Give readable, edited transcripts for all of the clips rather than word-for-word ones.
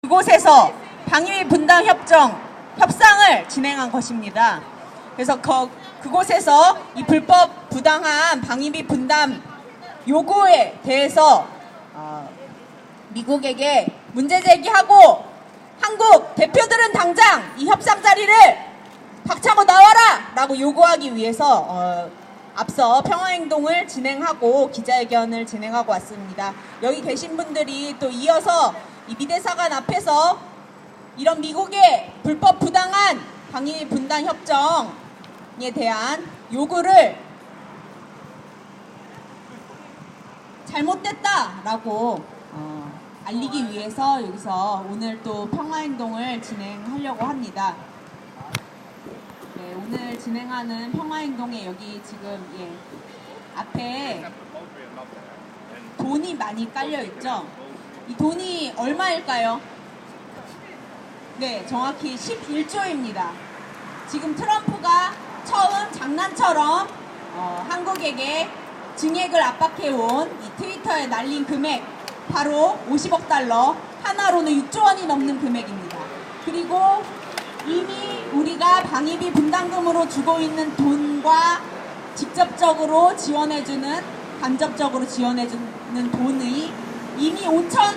그곳에서 방위비 분담 협상을 진행한 것입니다. 그래서 그곳에서 이 불법 부당한 방위비 분담 요구에 대해서 미국에게 문제 제기하고 한국 대표들은 당장 이 협상 자리를 박차고 나와라! 라고 요구하기 위해서 앞서 평화행동을 진행하고 기자회견을 진행하고 왔습니다. 여기 계신 분들이 또 이어서 이 미대사관 앞에서 이런 미국의 불법 부당한 방위비 분담 협정에 대한 요구를 잘못됐다라고 알리기 위해서 여기서 오늘 또 평화행동을 진행하려고 합니다. 네, 오늘 진행하는 평화행동에 여기 지금 앞에 돈이 많이 깔려 있죠. 이 돈이 얼마일까요? 네, 정확히 11조입니다. 지금 트럼프가 처음 장난처럼 한국에게 증액을 압박해온 이 트위터에 날린 금액 바로 50억 달러, 하나로는 6조 원이 넘는 금액입니다. 그리고 이미 우리가 방위비 분담금으로 주고 있는 돈과 직접적으로 지원해주는, 간접적으로 지원해주는 돈이 이미 5천억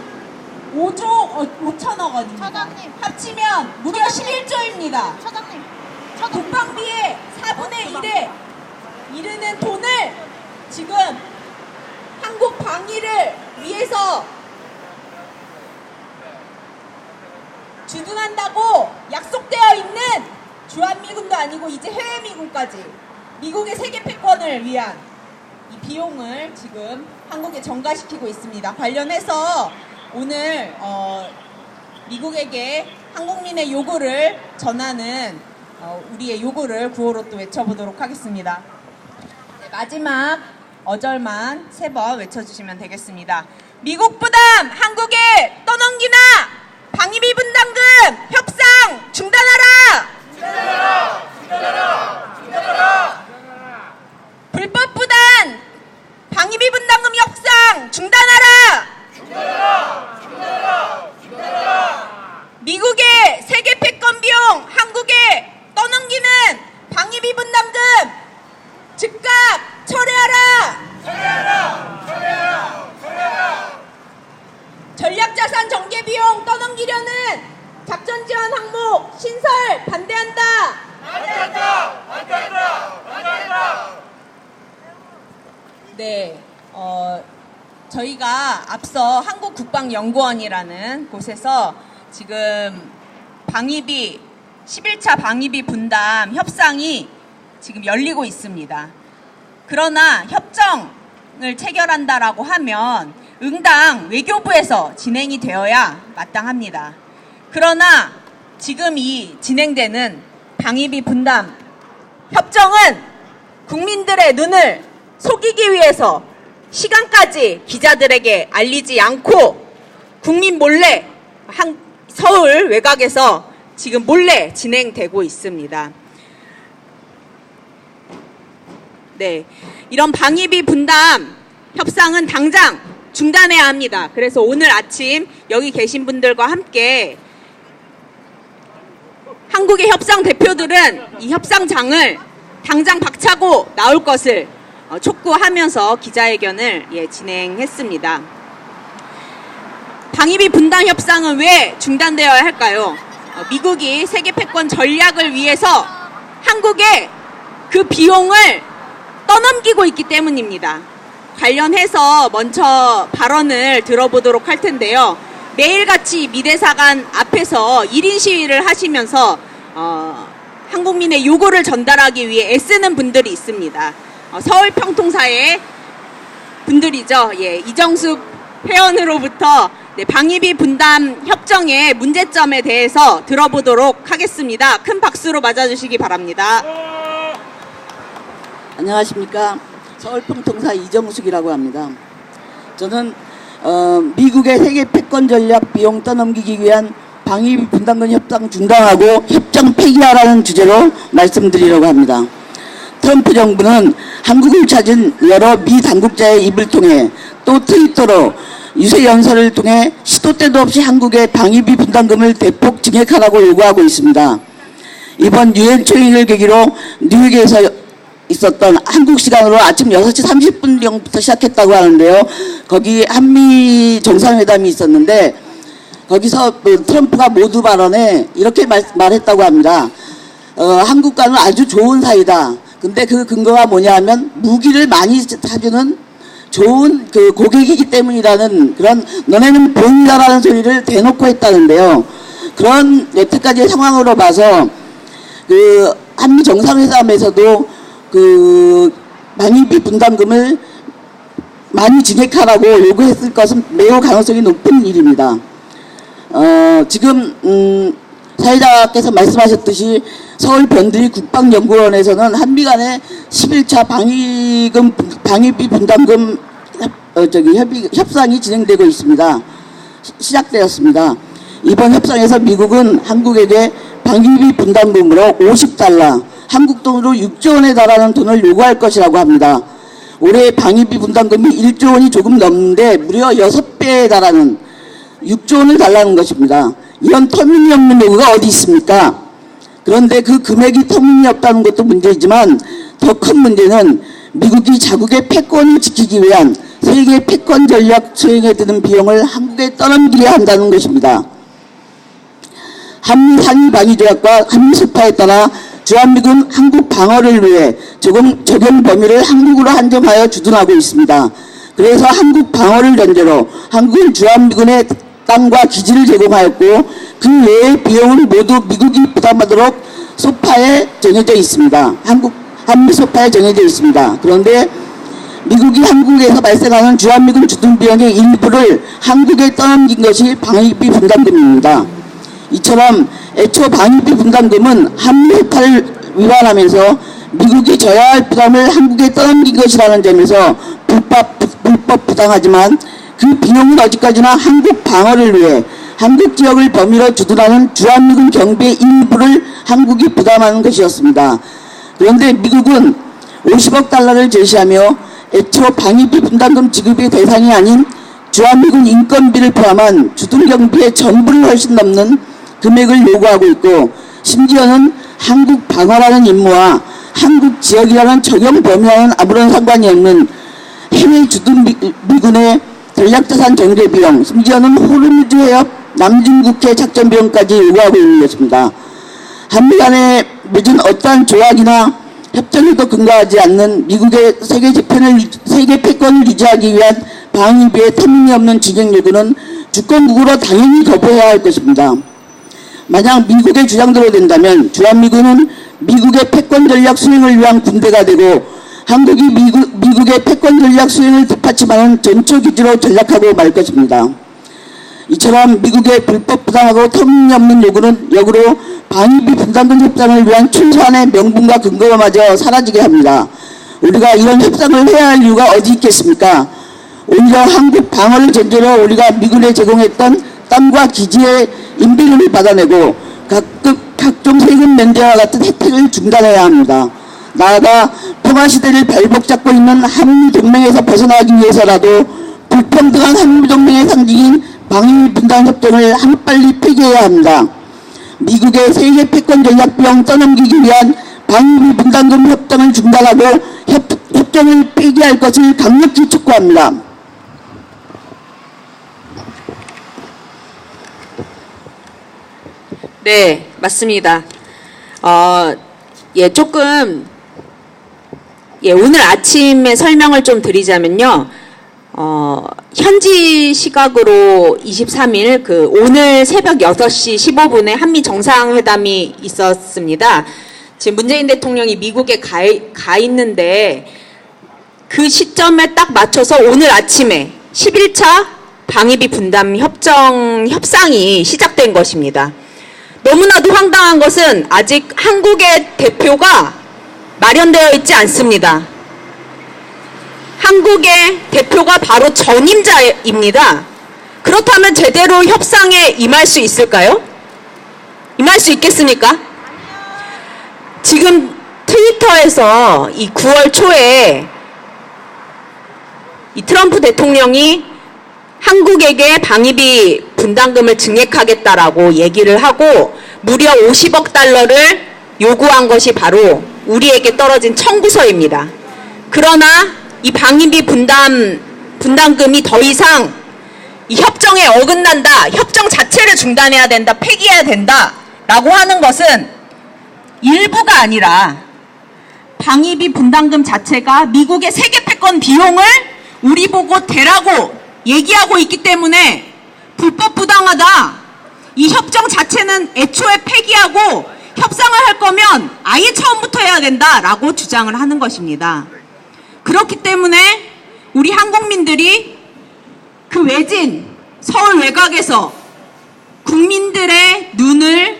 원입니다. 차장님. 합치면 무려 11조입니다. 차장님. 국방비의 4분의 1에 이르는 돈을 지금 한국 방위를 위해서 주둔한다고 약속되어 있는 주한미군도 아니고 이제 해외미군까지 미국의 세계 패권을 위한 이 비용을 지금 한국에 전가시키고 있습니다. 관련해서 오늘 미국에게 한국민의 요구를 전하는 우리의 요구를 구호로 또 외쳐보도록 하겠습니다. 네, 마지막 어절만 3번 외쳐주시면 되겠습니다. 미국 부담 한국에 떠넘기나 방위비 분담금 협상 중단하라! 중단하라! 중단하라! 중단하라! 불법 부담 방위비 분담금 협상 중단하라! 중단하라! 중단하라! 중단하라! 미국의 세계 패권 비용 한국에 떠넘기는 방위비 분담금 즉각 철회하라! 철회하라! 철회하라! 철회하라! 전략자산 전개 비용 떠넘기려는 작전 지원 항목 신설 반대한다! 반대한다! 반대한다! 반대한다! 네, 저희가 앞서 한국국방연구원이라는 곳에서 지금 11차 방위비 분담 협상이 지금 열리고 있습니다. 그러나 협정을 체결한다라고 하면 응당 외교부에서 진행이 되어야 마땅합니다. 그러나 지금 이 진행되는 방위비 분담 협정은 국민들의 눈을 속이기 위해서 시간까지 기자들에게 알리지 않고 국민 몰래 서울 외곽에서 지금 몰래 진행되고 있습니다. 네, 이런 방위비 분담 협상은 당장 중단해야 합니다. 그래서 오늘 아침 여기 계신 분들과 함께 한국의 협상 대표들은 이 협상장을 당장 박차고 나올 것을 촉구하면서 기자회견을 진행했습니다. 방위비 분담 협상은 왜 중단되어야 할까요? 미국이 세계 패권 전략을 위해서 한국에 그 비용을 떠넘기고 있기 때문입니다. 관련해서 먼저 발언을 들어보도록 할 텐데요. 매일같이 미대사관 앞에서 1인 시위를 하시면서 한국민의 요구를 전달하기 위해 애쓰는 분들이 있습니다. 서울평통사의 분들이죠. 이정숙 회원으로부터 방위비 분담 협정의 문제점에 대해서 들어보도록 하겠습니다. 큰 박수로 맞아주시기 바랍니다. 안녕하십니까. 서울평통사 이정숙이라고 합니다. 저는 미국의 세계 패권 전략 비용 떠넘기기 위한 방위비 분담금 협상 중단하고 협정 폐기하라는 주제로 말씀드리려고 합니다. 트럼프 정부는 한국을 찾은 여러 미 당국자의 입을 통해 또 트위터로 유세 연설을 통해 시도 때도 없이 한국의 방위비 분담금을 대폭 증액하라고 요구하고 있습니다. 이번 유엔 초행을 계기로 뉴욕에서 있었던 한국 시간으로 아침 6시 30분경부터 시작했다고 하는데요. 거기 한미 정상회담이 있었는데 거기서 트럼프가 모두 발언에 이렇게 말했다고 합니다. 한국과는 아주 좋은 사이다. 근데 그 근거가 뭐냐 하면 무기를 많이 사주는 좋은 그 고객이기 때문이라는 그런 너네는 본이다라는 소리를 대놓고 했다는데요. 그런 여태까지의 상황으로 봐서 그 한미 정상회담에서도 그 방위비 분담금을 많이 증액하라고 요구했을 것은 매우 가능성이 높은 일입니다. 지금 사회자께서 말씀하셨듯이 서울 변두리 국방연구원에서는 한미 간의 11차 방위비 분담금 협상이 진행되고 있습니다. 시작되었습니다. 이번 협상에서 미국은 한국에게 방위비 분담금으로 50달러, 한국 돈으로 6조 원에 달하는 돈을 요구할 것이라고 합니다. 올해 방위비 분담금이 1조 원이 조금 넘는데 무려 6배에 달하는 6조 원을 달라는 것입니다. 이런 터무니없는 요구가 어디 있습니까? 그런데 그 금액이 터무니없다는 것도 문제이지만 더 큰 문제는 미국이 자국의 패권을 지키기 위한 세계 패권 전략 수행에 드는 비용을 한국에 떠넘기려 한다는 것입니다. 한미 상위 방위 조약과 한미 소파에 따라 주한미군 한국 방어를 위해 적용 범위를 한국으로 한정하여 주둔하고 있습니다. 그래서 한국 방어를 전제로 한국은 주한미군의 땅과 기지를 제공하였고 그 외의 비용을 모두 미국이 부담하도록 소파에 정해져 있습니다. 한미 소파에 정해져 있습니다. 그런데 미국이 한국에서 발생하는 주한미군 주둔 비용의 일부를 한국에 떠넘긴 것이 방위비 분담금입니다. 이처럼 애초 방위비 분담금은 한미 소파를 위반하면서 미국이 져야 할 부담을 한국에 떠넘긴 것이라는 점에서 불법 부당하지만 그 비용은 어디까지나 한국 방어를 위해 한국 지역을 범위로 주둔하는 주한미군 경비의 일부를 한국이 부담하는 것이었습니다. 그런데 미국은 50억 달러를 제시하며 애초 방위비 분담금 지급의 대상이 아닌 주한미군 인건비를 포함한 주둔 경비의 전부를 훨씬 넘는 금액을 요구하고 있고 심지어는 한국 방어라는 임무와 한국 지역이라는 적용 범위와는 아무런 상관이 없는 해외 주둔 미군의 전략자산 정제 비용, 심지어는 호르무즈 해협 남중국해 작전 비용까지 요구하고 있는 것입니다. 한미 간에 맺은 어떠한 조약이나 협정에도 근거하지 않는 미국의 세계 패권을 유지하기 위한 방위비의 터무니없는 진행 요구는 주권국으로 당연히 거부해야 할 것입니다. 만약 미국의 주장대로 된다면 주한미군은 미국의 패권 전략 수행을 위한 군대가 되고 한국이 미국의 패권 전략 수행을 뒷받침하는 전초기지로 전락하고 말 것입니다. 이처럼 미국의 불법 부당하고 터무니없는 요구는 역으로 방위비 분담금 협상을 위한 최소한의 명분과 근거마저 사라지게 합니다. 우리가 이런 협상을 해야 할 이유가 어디 있겠습니까? 오히려 한국 방어를 전제로 우리가 미군에 제공했던 땅과 기지의 인비료를 받아내고 각종 세금 면제와 같은 혜택을 중단해야 합니다. 나아가 평화시대를 발목 잡고 있는 한미동맹에서 벗어나기 위해서라도 불평등한 한미동맹의 상징인 방위비 분담 협정을 하루빨리 폐기해야 합니다. 미국의 세계 패권 전략 비용 떠넘기기 위한 방위비 분담금 협정을 중단하고 협정을 폐기할 것을 강력히 촉구합니다. 네, 맞습니다. 오늘 아침에 설명을 좀 드리자면요. 현지 시각으로 23일 오늘 새벽 6시 15분에 한미 정상회담이 있었습니다. 지금 문재인 대통령이 미국에 가 있는데 그 시점에 딱 맞춰서 오늘 아침에 11차 방위비 분담 협상이 시작된 것입니다. 너무나도 황당한 것은 아직 한국의 대표가 마련되어 있지 않습니다. 한국의 대표가 바로 전임자입니다. 그렇다면 제대로 협상에 임할 수 있을까요? 임할 수 있겠습니까? 지금 트위터에서 이 9월 초에 이 트럼프 대통령이 한국에게 방위비 분담금을 증액하겠다라고 얘기를 하고 무려 50억 달러를 요구한 것이 바로 우리에게 떨어진 청구서입니다. 그러나 이 방위비 분담금이 더 이상 이 협정에 어긋난다, 협정 자체를 중단해야 된다, 폐기해야 된다 라고 하는 것은 일부가 아니라 방위비 분담금 자체가 미국의 세계 패권 비용을 우리 보고 대라고 얘기하고 있기 때문에 불법 부당하다. 이 협정 자체는 애초에 폐기하고 협상을 할 거면 아예 처음부터 해야 된다라고 주장을 하는 것입니다. 그렇기 때문에 우리 한국민들이 그 외진 서울 외곽에서 국민들의 눈을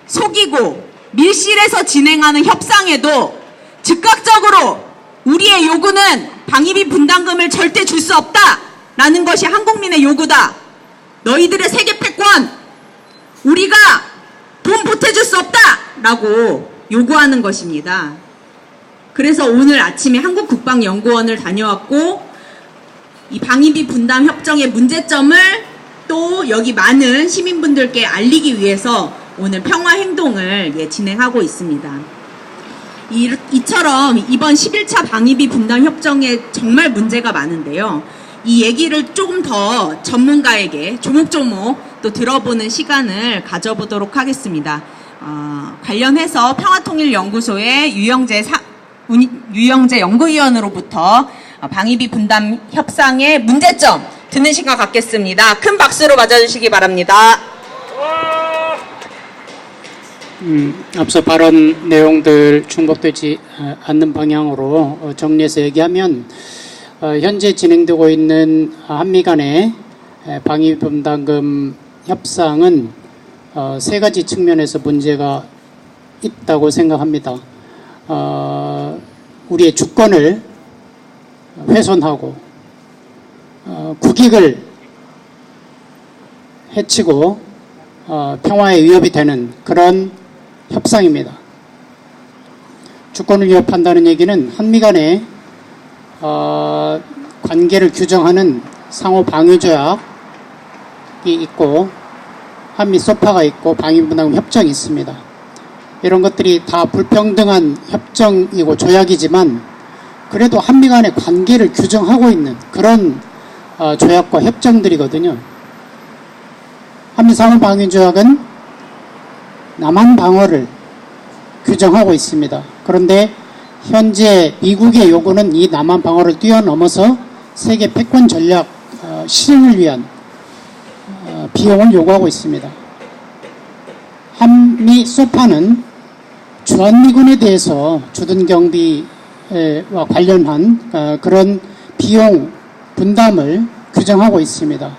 속이고 밀실에서 진행하는 협상에도 즉각적으로 우리의 요구는 방위비 분담금을 절대 줄 수 없다라는 것이 한국민의 요구다. 너희들의 세계 패권 우리가 돈 보태줄 수 없다라고 요구하는 것입니다. 그래서 오늘 아침에 한국국방연구원을 다녀왔고 이 방위비 분담 협정의 문제점을 또 여기 많은 시민분들께 알리기 위해서 오늘 평화행동을 진행하고 있습니다. 이처럼 이번 11차 방위비 분담 협정에 정말 문제가 많은데요. 이 얘기를 조금 더 전문가에게 조목조목 또 들어보는 시간을 가져보도록 하겠습니다. 관련해서 평화통일연구소의 유영재 연구위원으로부터 방위비 분담 협상의 문제점 듣는 시간 갖겠습니다. 큰 박수로 맞아주시기 바랍니다. 앞서 발언 내용들 중복되지 않는 방향으로 정리해서 얘기하면 현재 진행되고 있는 한미 간의 방위비 분담금 협상은 세 가지 측면에서 문제가 있다고 생각합니다. 우리의 주권을 훼손하고 국익을 해치고 평화에 위협이 되는 그런 협상입니다. 주권을 위협한다는 얘기는 한미 간의 관계를 규정하는 상호 방위조약이 있고 한미 소파가 있고 방위비 분담금 협정이 있습니다. 이런 것들이 다 불평등한 협정이고 조약이지만 그래도 한미 간의 관계를 규정하고 있는 그런 조약과 협정들이거든요. 한미 상호 방위조약은 남한 방어를 규정하고 있습니다. 그런데 현재 미국의 요구는 이 남한 방어를 뛰어넘어서 세계 패권 전략 실행을 위한 비용을 요구하고 있습니다. 한미 소파는 주한미군에 대해서 주둔 경비와 관련한 그런 비용 분담을 규정하고 있습니다.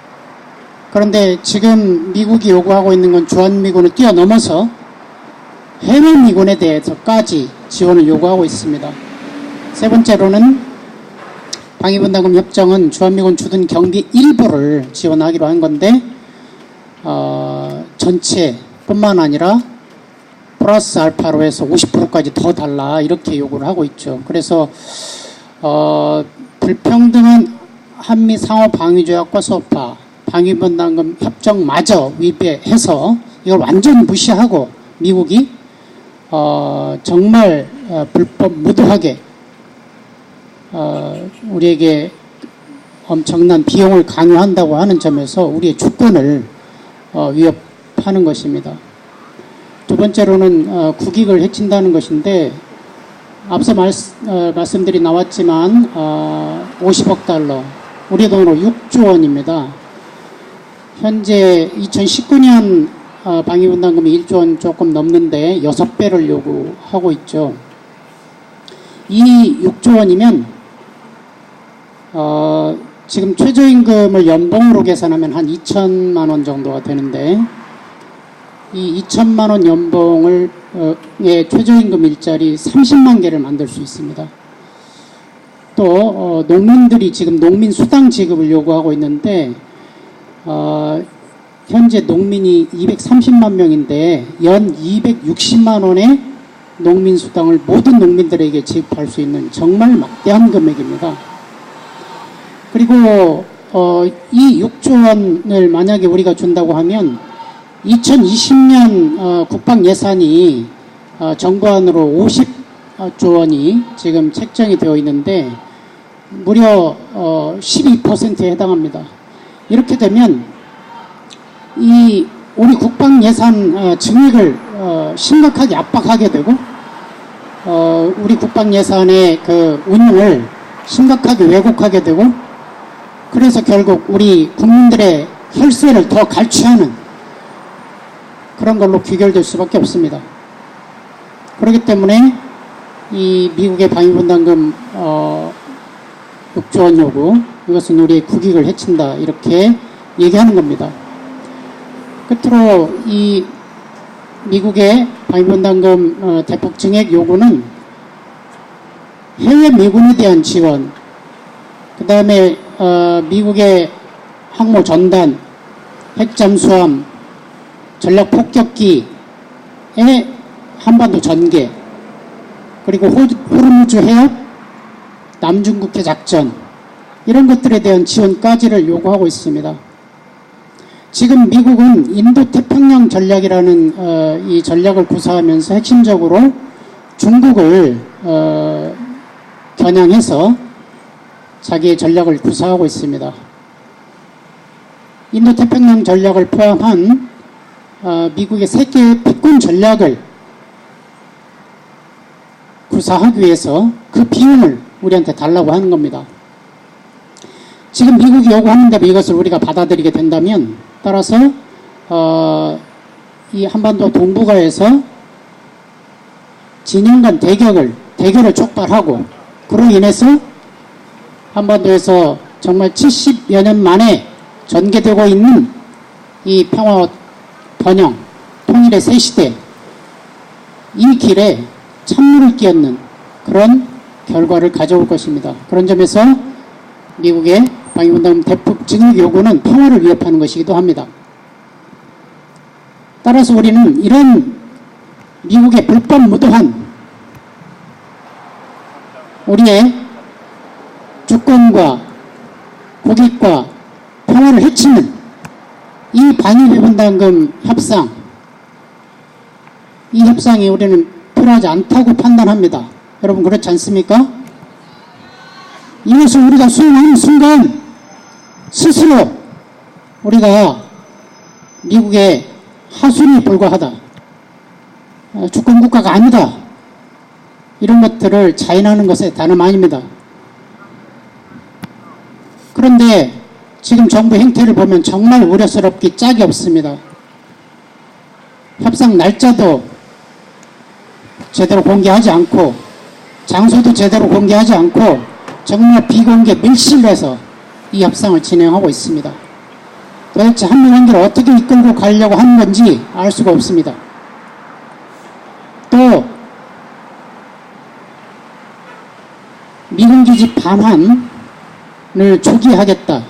그런데 지금 미국이 요구하고 있는 건 주한미군을 뛰어넘어서 해외미군에 대해서까지 지원을 요구하고 있습니다. 세 번째로는 방위분담금 협정은 주한미군 주둔 경비 일부를 지원하기로 한 건데 전체뿐만 아니라 플러스 알파로 해서 50%까지 더 달라 이렇게 요구를 하고 있죠. 그래서 불평등한 한미 상호 방위조약과 소파 방위분담금 협정마저 위배해서 이걸 완전히 무시하고 미국이 정말 불법 무도하게 우리에게 엄청난 비용을 강요한다고 하는 점에서 우리의 주권을 위협하는 것입니다. 두 번째로는 국익을 해친다는 것인데 앞서 말씀들이 나왔지만 50억 달러 우리 돈으로 6조 원입니다. 현재 2019년 방위분담금이 1조 원 조금 넘는데 6배를 요구하고 있죠. 이 6조 원이면 지금 최저임금을 연봉으로 계산하면 한 2천만 원 정도가 되는데 이 2천만 원 연봉을 최저임금 일자리 30만 개를 만들 수 있습니다. 또 농민들이 지금 농민 수당 지급을 요구하고 있는데 현재 농민이 230만 명인데 연 260만 원의 농민 수당을 모든 농민들에게 지급할 수 있는 정말 막대한 금액입니다. 그리고 이 6조 원을 만약에 우리가 준다고 하면 2020년 국방 예산이 정부안으로 50조 원이 지금 책정이 되어 있는데 무려 12%에 해당합니다. 이렇게 되면 이 우리 국방 예산 증액을 심각하게 압박하게 되고 우리 국방 예산의 그 운용을 심각하게 왜곡하게 되고 그래서 결국 우리 국민들의 혈세를 더 갈취하는 그런 걸로 귀결될 수밖에 없습니다. 그렇기 때문에 이 미국의 방위분담금 6조 원 요구 이것은 우리의 국익을 해친다 이렇게 얘기하는 겁니다. 끝으로 이 미국의 방위분담금 대폭 증액 요구는 해외 미군에 대한 지원, 그 다음에 미국의 항모 전단, 핵잠수함, 전략폭격기의 한반도 전개, 그리고 호르무즈 해협, 남중국해 작전 이런 것들에 대한 지원까지를 요구하고 있습니다. 지금 미국은 인도태평양 전략이라는 이 전략을 구사하면서 핵심적으로 중국을 겨냥해서 자기의 전략을 구사하고 있습니다. 인도태평양 전략을 포함한 미국의 세계 패권 전략을 구사하기 위해서 그 비용을 우리한테 달라고 하는 겁니다. 지금 미국이 요구하는 대로 이것을 우리가 받아들이게 된다면 따라서 이 한반도 동북아에서 진영 간 대결을 촉발하고 그로 인해서 한반도에서 정말 70여 년 만에 전개되고 있는 이 평화 번영, 통일의 새 시대 이 길에 찬물을 끼얹는 그런 결과를 가져올 것입니다. 그런 점에서 미국의 방위분담금 대폭 증액 요구는 평화를 위협하는 것이기도 합니다. 따라서 우리는 이런 미국의 불법 무도한 우리의 주권과 국익과 평화를 해치는 이 방위비분담금 협상, 이 협상이 우리는 필요하지 않다고 판단합니다. 여러분 그렇지 않습니까? 이것을 우리가 수용하는 순간 스스로 우리가 미국의 하순에 불과하다, 주권국가가 아니다, 이런 것들을 자인하는 것에 다름 아닙니다. 그런데 지금 정부 행태를 보면 정말 우려스럽기 짝이 없습니다. 협상 날짜도 제대로 공개하지 않고 장소도 제대로 공개하지 않고 정말 비공개 밀실로 해서 이 협상을 진행하고 있습니다. 도대체 한미 관계를 어떻게 이끌고 가려고 하는 건지 알 수가 없습니다. 또 미군 기지 반환을 조기하겠다,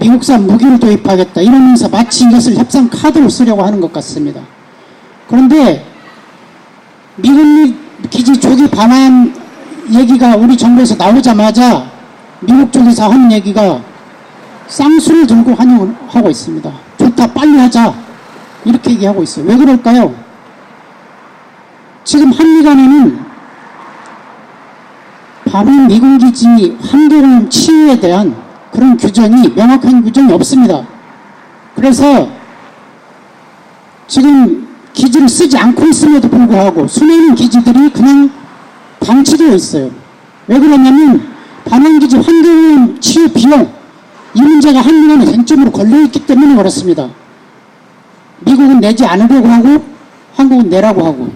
미국산 무기를 도입하겠다 이러면서 마치 이것을 협상 카드로 쓰려고 하는 것 같습니다. 그런데 미군 기지 조기 반환 얘기가 우리 정부에서 나오자마자 미국 쪽에서 하는 얘기가 쌍수를 들고 환영하고 있습니다. 좋다, 빨리 하자, 이렇게 얘기하고 있어요. 왜 그럴까요? 지금 한미 간에는 반환 미군 기지 환경 치유에 대한 그런 규정이, 명확한 규정이 없습니다. 그래서 지금 기지를 쓰지 않고 있음에도 불구하고 수많은 기지들이 그냥 방치되어 있어요. 왜 그러냐면 반환기지 환경 치유 비용, 이 문제가 한미 간의 쟁점으로 걸려있기 때문에 그렇습니다. 미국은 내지 않으려고 하고 한국은 내라고 하고,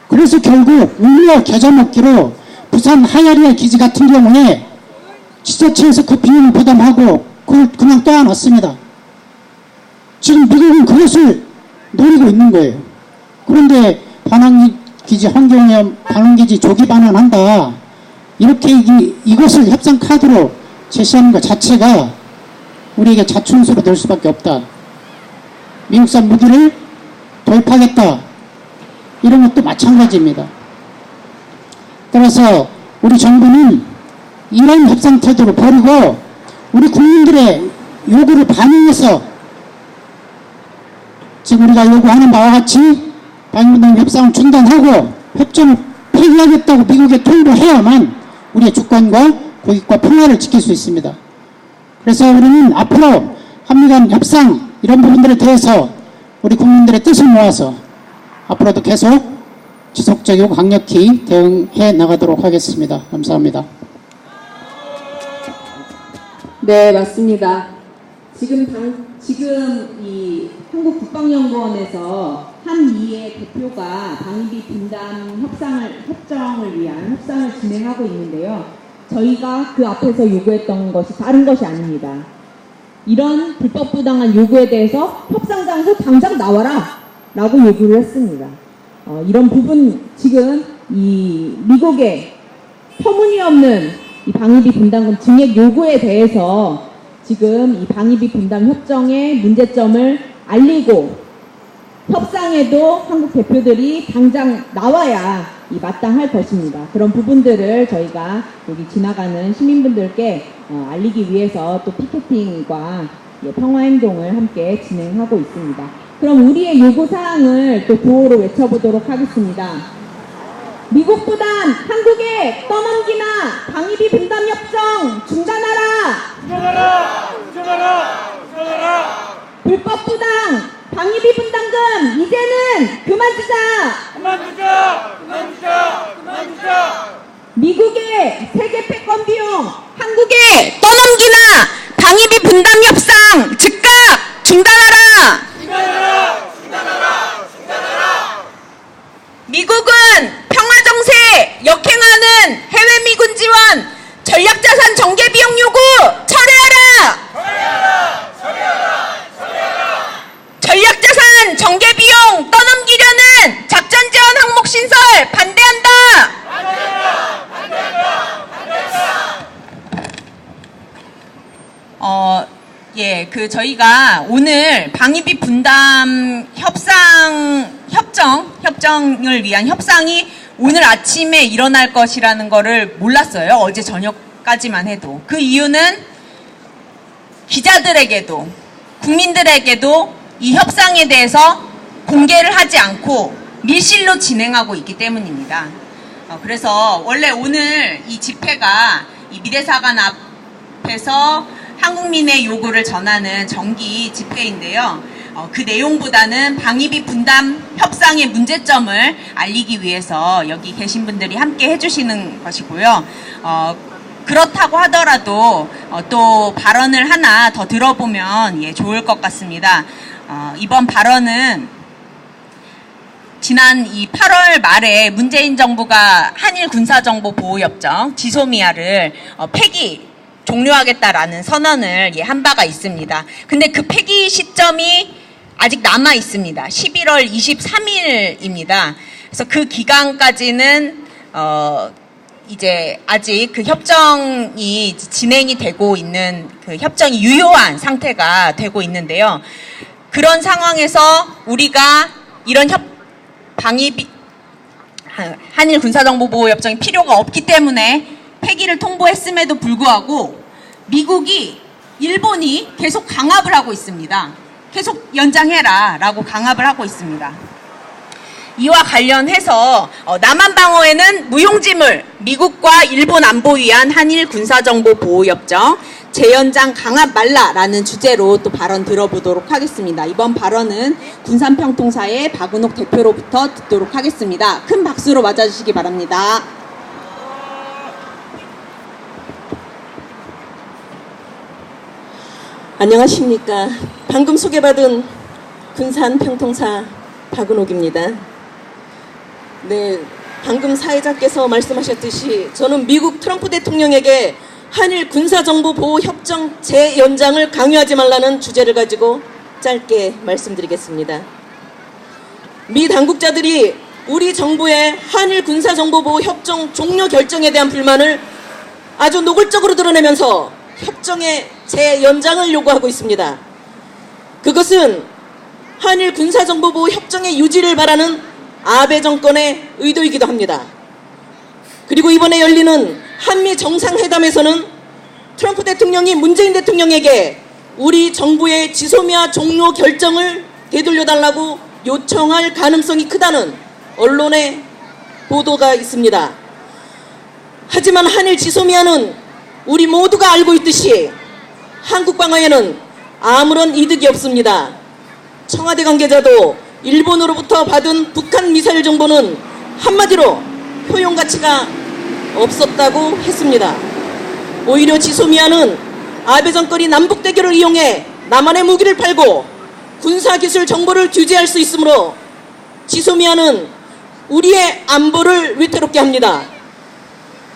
그래서 결국 우리와 겨자먹기로 부산 하야리아 기지 같은 경우에 지자체에서 그 비용을 부담하고 그걸 그냥 떠안았습니다. 지금 미국은 그것을 노리고 있는 거예요. 그런데 반환기지 환경오염, 반환기지 조기 반환한다, 이렇게 이것을 협상 카드로 제시하는 것 자체가 우리에게 자충수로 될 수밖에 없다. 미국산 무기를 도입하겠다, 이런 것도 마찬가지입니다. 따라서 우리 정부는 이런 협상 태도를 버리고 우리 국민들의 요구를 반영해서 지금 우리가 요구하는 바와 같이 방위분담 협상을 중단하고 협정을 폐기하겠다고 미국에 통보해야만 우리의 주권과 국익과 평화를 지킬 수 있습니다. 그래서 우리는 앞으로 한미 간 협상 이런 부분들에 대해서 우리 국민들의 뜻을 모아서 앞으로도 계속 지속적이고 강력히 대응해 나가도록 하겠습니다. 감사합니다. 네, 맞습니다. 지금 이 한국국방연구원에서 한미의 대표가 방위비 분담 협정을 위한 협상을 진행하고 있는데요. 저희가 그 앞에서 요구했던 것이 다른 것이 아닙니다. 이런 불법부당한 요구에 대해서 협상장에서 당장 나와라! 라고 요구를 했습니다. 이런 부분, 지금 이 미국의 터무니없는 이 방위비 분담금 증액 요구에 대해서 지금 이 방위비 분담 협정의 문제점을 알리고 협상에도 한국 대표들이 당장 나와야 이 마땅할 것입니다. 그런 부분들을 저희가 여기 지나가는 시민분들께 알리기 위해서 또 피켓팅과 평화행동을 함께 진행하고 있습니다. 그럼 우리의 요구사항을 또 구호로 외쳐보도록 하겠습니다. 미국보단 한국에 떠넘기나 방위비 분담 협정 중단하라! 중단하라! 불법 부당 방위비 분담금 이제는 그만 주자! 미국의 세계 패권 비용 한국에 떠넘기나 방위비 분담 협상 즉각 중단하라! 미국은 평화정세 역행하는 해외 미군 지원 전략자산 정계 비용 요구 철회하라! 전략자산 정계 비용 떠넘기려는 작전 지원 항목 신설 반대한다! 저희가 오늘 방위비 분담 협정을 위한 협상이 오늘 아침에 일어날 것이라는 거를 몰랐어요. 어제 저녁까지만 해도. 그 이유는 기자들에게도 국민들에게도 이 협상에 대해서 공개를 하지 않고 밀실로 진행하고 있기 때문입니다. 그래서 원래 오늘 이 집회가 이 미대사관 앞에서 한국민의 요구를 전하는 정기 집회인데요. 그 내용보다는 방위비 분담 협상의 문제점을 알리기 위해서 여기 계신 분들이 함께 해주시는 것이고요. 그렇다고 하더라도 또 발언을 하나 더 들어보면 좋을 것 같습니다. 이번 발언은 지난 이 8월 말에 문재인 정부가 한일 군사정보보호협정 지소미아를 폐기 종료하겠다라는 선언을 한 바가 있습니다. 근데 그 폐기 시점이 아직 남아 있습니다. 11월 23일입니다. 그래서 그 기간까지는 이제 아직 그 협정이 진행이 되고 있는 그 협정이 유효한 상태가 되고 있는데요. 그런 상황에서 우리가 이런 한일 군사정보보호협정이 필요가 없기 때문에 폐기를 통보했음에도 불구하고 미국이 일본이 계속 강압을 하고 있습니다. 계속 연장해라 라고 강압을 하고 있습니다. 이와 관련해서 남한 방어에는 무용지물 미국과 일본 안보 위한 한일 군사정보보호협정 재연장 강압 말라라는 주제로 또 발언 들어보도록 하겠습니다. 이번 발언은 군산평통사의 박은옥 대표로부터 듣도록 하겠습니다. 큰 박수로 맞아주시기 바랍니다. 안녕하십니까. 방금 소개받은 군산평통사 박은옥입니다. 네, 방금 사회자께서 말씀하셨듯이 저는 미국 트럼프 대통령에게 한일 군사정보보호협정 재연장을 강요하지 말라는 주제를 가지고 짧게 말씀드리겠습니다. 미 당국자들이 우리 정부의 한일 군사정보보호협정 종료 결정에 대한 불만을 아주 노골적으로 드러내면서 협정의 재연장을 요구하고 있습니다. 그것은 한일 군사정보보호 협정의 유지를 바라는 아베 정권의 의도이기도 합니다. 그리고 이번에 열리는 한미 정상회담에서는 트럼프 대통령이 문재인 대통령에게 우리 정부의 지소미아 종료 결정을 되돌려달라고 요청할 가능성이 크다는 언론의 보도가 있습니다. 하지만 한일 지소미아는 우리 모두가 알고 있듯이 한국 방어에는 아무런 이득이 없습니다. 청와대 관계자도 일본으로부터 받은 북한 미사일 정보는 한마디로 효용 가치가 없었다고 했습니다. 오히려 지소미아는 아베 정권이 남북 대결을 이용해 남한의 무기를 팔고 군사기술 정보를 규제할 수 있으므로 지소미아는 우리의 안보를 위태롭게 합니다.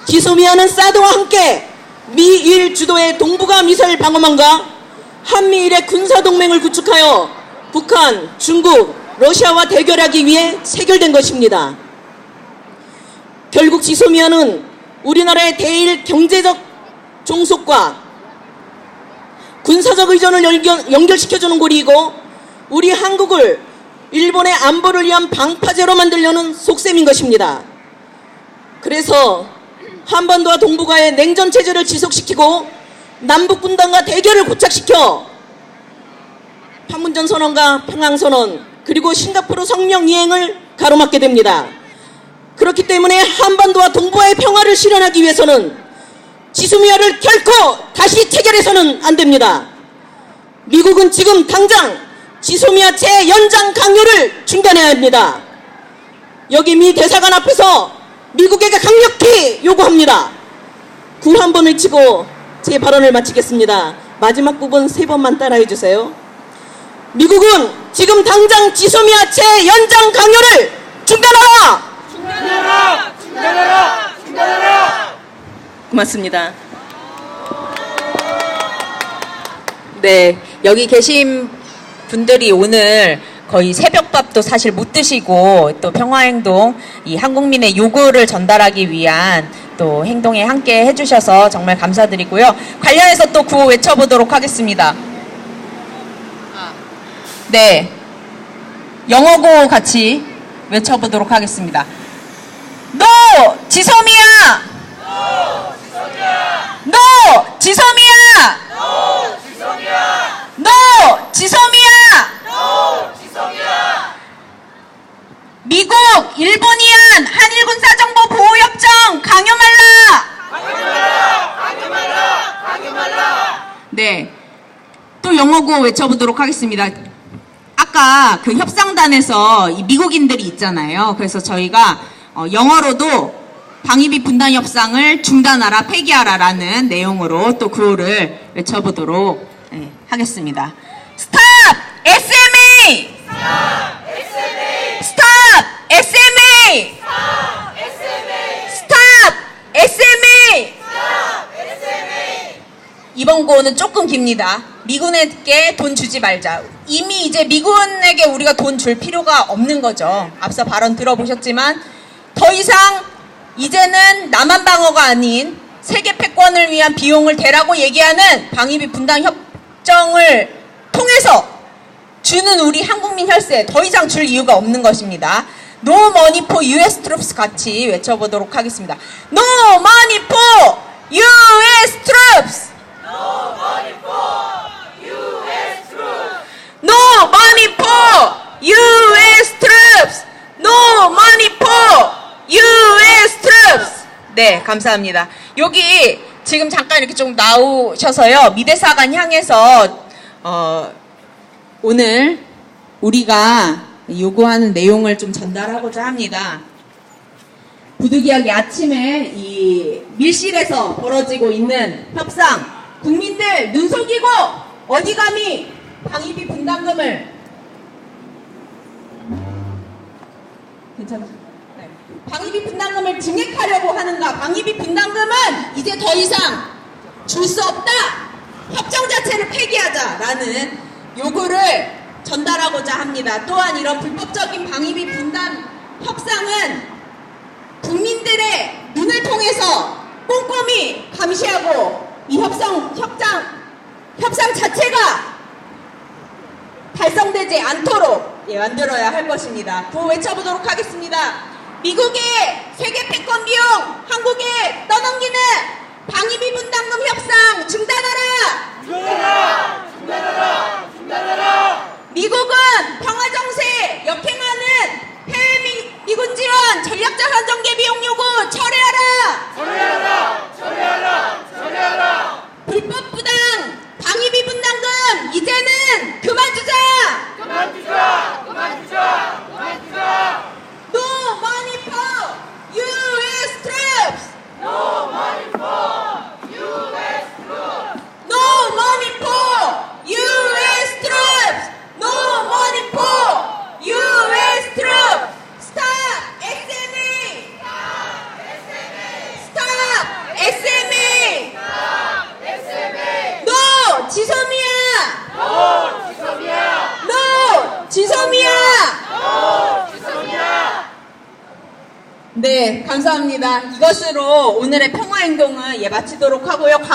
지소미아는 사드와 함께 미일 주도의 동북아 미사일 방어망과 한미일의 군사동맹을 구축하여 북한, 중국, 러시아와 대결하기 위해 체결된 것입니다. 결국 지소미아는 우리나라의 대일 경제적 종속과 군사적 의존을 연결시켜주는 고리이고 우리 한국을 일본의 안보를 위한 방파제로 만들려는 속셈인 것입니다. 그래서 한반도와 동북아의 냉전체제를 지속시키고 남북분단과 대결을 고착시켜 판문점 선언과 평양선언 그리고 싱가포르 성명 이행을 가로막게 됩니다. 그렇기 때문에 한반도와 동북아의 평화를 실현하기 위해서는 지소미아를 결코 다시 체결해서는 안 됩니다. 미국은 지금 당장 지소미아 재연장 강요를 중단해야 합니다. 여기 미 대사관 앞에서 미국에게 강력히 요구합니다. 구 한 번 외치고 제 발언을 마치겠습니다. 마지막 부분 3번만 따라해 주세요. 미국은 지금 당장 지소미아 재연장 강요를 중단하라! 중단하라! 중단하라! 중단하라! 고맙습니다. 네, 여기 계신 분들이 오늘 거의 새벽밥도 사실 못 드시고 또 평화행동 이 한국민의 요구를 전달하기 위한 또 행동에 함께 해주셔서 정말 감사드리고요. 관련해서 또 구호 외쳐보도록 하겠습니다. 네, 영어고 같이 외쳐보도록 하겠습니다. NO 지소미아! NO 지소미아! NO 지소미아! NO 지소미아! NO 지소미아! NO 지소미아! 미국, 일본이안 한일군사정보 보호협정 강요 말라! 강요 말라! 강요 말라! 강요 말라! 네, 또 영어고 외쳐보도록 하겠습니다. 아까 그 협상단에서 이 미국인들이 있잖아요. 그래서 저희가 영어로도 방위비 분담 협상을 중단하라, 폐기하라라는 내용으로 또 구호를 외쳐보도록 하겠습니다. Stop SMA! Stop SMA! Stop SMA! 이번 구호는 조금 깁니다. 미군에게 돈 주지 말자. 이미 이제 미군에게 우리가 돈 줄 필요가 없는 거죠. 앞서 발언 들어보셨지만 더 이상 이제는 남한 방어가 아닌 세계 패권을 위한 비용을 대라고 얘기하는 방위비 분담 협정을 통해서 주는 우리 한국민 혈세 더 이상 줄 이유가 없는 것입니다. No money for US troops 같이 외쳐보도록 하겠습니다. No money for US troops! No money for US troops! No money for US troops! No money for US troops! 네, 감사합니다. 여기 지금 잠깐 이렇게 좀 나오셔서요. 미대사관 향해서 오늘 우리가 요구하는 내용을 좀 전달하고자 합니다. 부득이하게 아침에 이 밀실에서 벌어지고 있는 협상, 국민들 눈 속이고 어디 감히 방위비 분담금을 괜찮아? 네. 방위비 분담금을 증액하려고 하는가? 방위비 분담금은 이제 더 이상 줄 수 없다. 협정 자체를 폐기하자라는 요구를 전달하고자 합니다. 또한 이런 불법적인 방위비 분담 협상은 국민들의 눈을 통해서 꼼꼼히 감시하고 이 협상 자체가 달성되지 않도록 만들어야 할 것입니다. 구호 외쳐보도록 하겠습니다. 미국의 세계 패권 비용 한국에 떠넘기는 방위비 분담금 협상 중단하라! 미국은 평화정세 역행하는 해외 미군 지원 전략자산 전개 비용 요구 철회하라! 불법 부당 방위비 분담금 이제는 그만 주자! No money for U.S. troops! No money for U.S. troops! No money for U.S. troops! Stop SMA! Stop SMA! No 지소미아! No 지소미아! 네, 감사합니다. 이것으로 오늘의 평화행동을 마치도록 하고요.